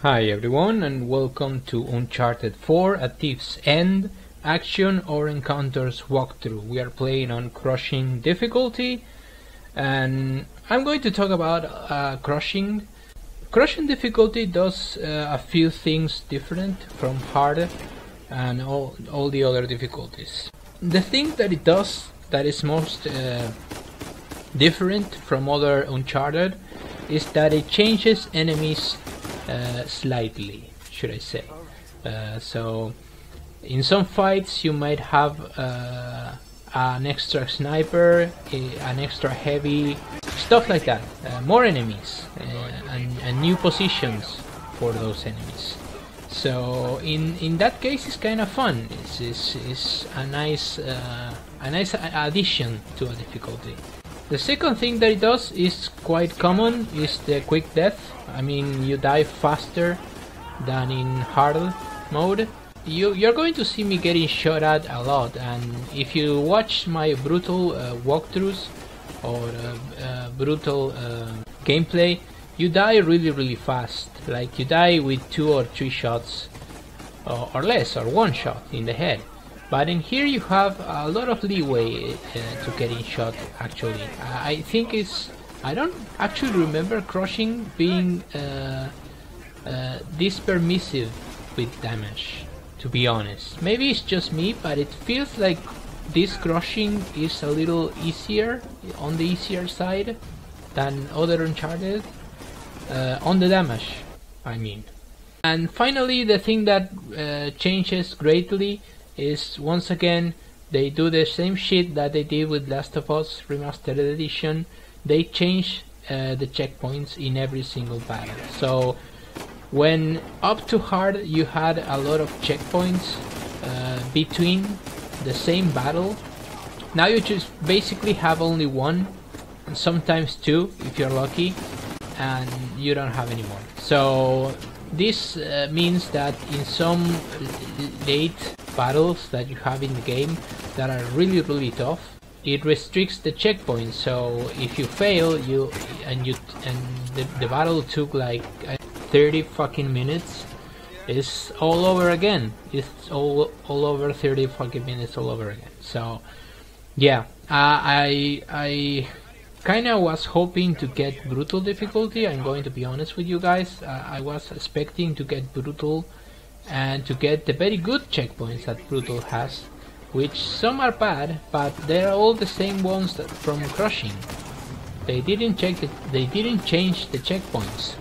Hi everyone and welcome to Uncharted 4, a Thief's End action or encounters walkthrough. We are playing on crushing difficulty and I'm going to talk about crushing. Crushing difficulty does a few things different from hard and all the other difficulties. The thing that it does that is most different from other Uncharted is that it changes enemies slightly, should I say. So in some fights you might have an extra sniper, an extra heavy, stuff like that, more enemies and new positions for those enemies. So in that case it's kind of fun. It's a nice addition to a difficulty. The second thing that it does is quite common, is the quick death. I mean, you die faster than in hard mode. You're going to see me getting shot at a lot, and if you watch my brutal walkthroughs or brutal gameplay, you die really fast. Like you die with 2 or 3 shots or less, or 1 shot in the head. But in here you have a lot of leeway to getting shot. Actually, I think I don't actually remember crushing being this permissive with damage, to be honest. Maybe it's just me, but it feels like this crushing is a little easier, on the easier side than other Uncharted, on the damage, I mean. And finally, the thing that changes greatly is, once again, they do the same shit that they did with Last of Us Remastered Edition. They change the checkpoints in every single battle. So when up to hard you had a lot of checkpoints between the same battle, now you just basically have only 1, and sometimes 2 if you're lucky, and you don't have any more. So this means that in some late battles that you have in the game that are really tough, it restricts the checkpoints. So if you fail, the battle took like 30 fucking minutes, it's all over again. It's all over 30 fucking minutes all over again. So yeah, I kinda was hoping to get brutal difficulty. I'm going to be honest with you guys. I was expecting to get brutal and to get the very good checkpoints that brutal has, which some are bad, but they're all the same ones that from crushing. They didn't change the checkpoints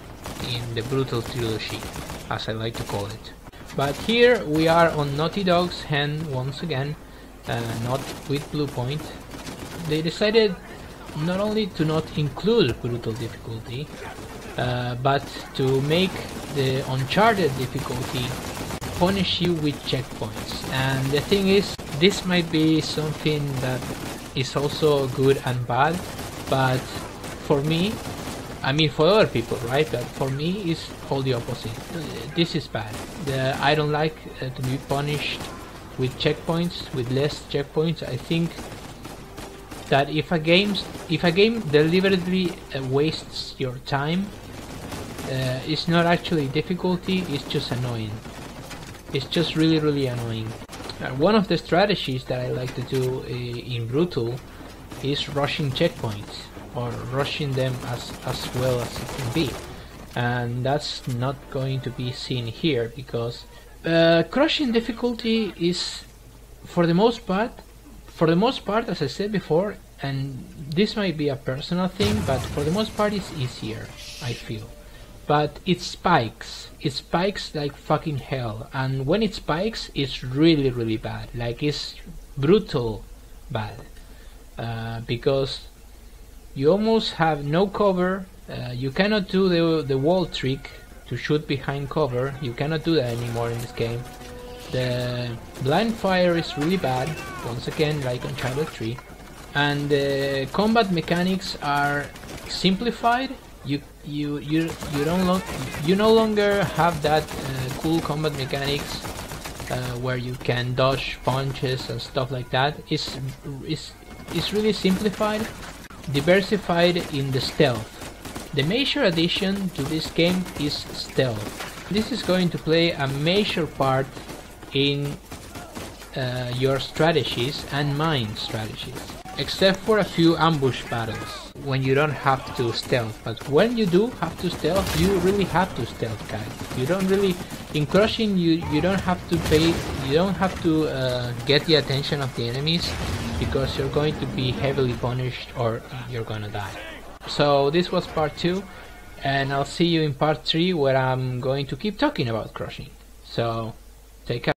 in the brutal trilogy, as I like to call it. But here we are on Naughty Dog's hand once again, not with Blue Point. They decided not only to not include brutal difficulty, but to make the Uncharted difficulty punish you with checkpoints. And the thing is, this might be something that is also good and bad, but for me, I mean for other people, right? But for me, it's all the opposite. This is bad. I don't like to be punished with checkpoints, with less checkpoints. I think that if a game deliberately wastes your time, it's not actually difficulty, it's just annoying. It's just really annoying. One of the strategies that I like to do in brutal is rushing checkpoints, or rushing them as well as it can be, and that's not going to be seen here, because crushing difficulty is, for the most part, as I said before, and this might be a personal thing, but for the most part it's easier, I feel. But it spikes like fucking hell, and when it spikes it's really bad, like it's brutal bad, because you almost have no cover. You cannot do the wall trick to shoot behind cover. You cannot do that anymore in this game. The blind fire is really bad, once again, like Uncharted 3, and the combat mechanics are simplified. You no longer have that cool combat mechanics where you can dodge punches and stuff like that. It's really simplified, diversified in the stealth. The major addition to this game is stealth. This is going to play a major part in your strategies and mine strategies, except for a few ambush battles when you don't have to stealth. But when you do have to stealth, you really have to stealth, guys. You don't really, in crushing, you don't have to get the attention of the enemies, because you're going to be heavily punished or you're gonna die. So this was part 2, and I'll see you in part 3, where I'm going to keep talking about crushing. So take care.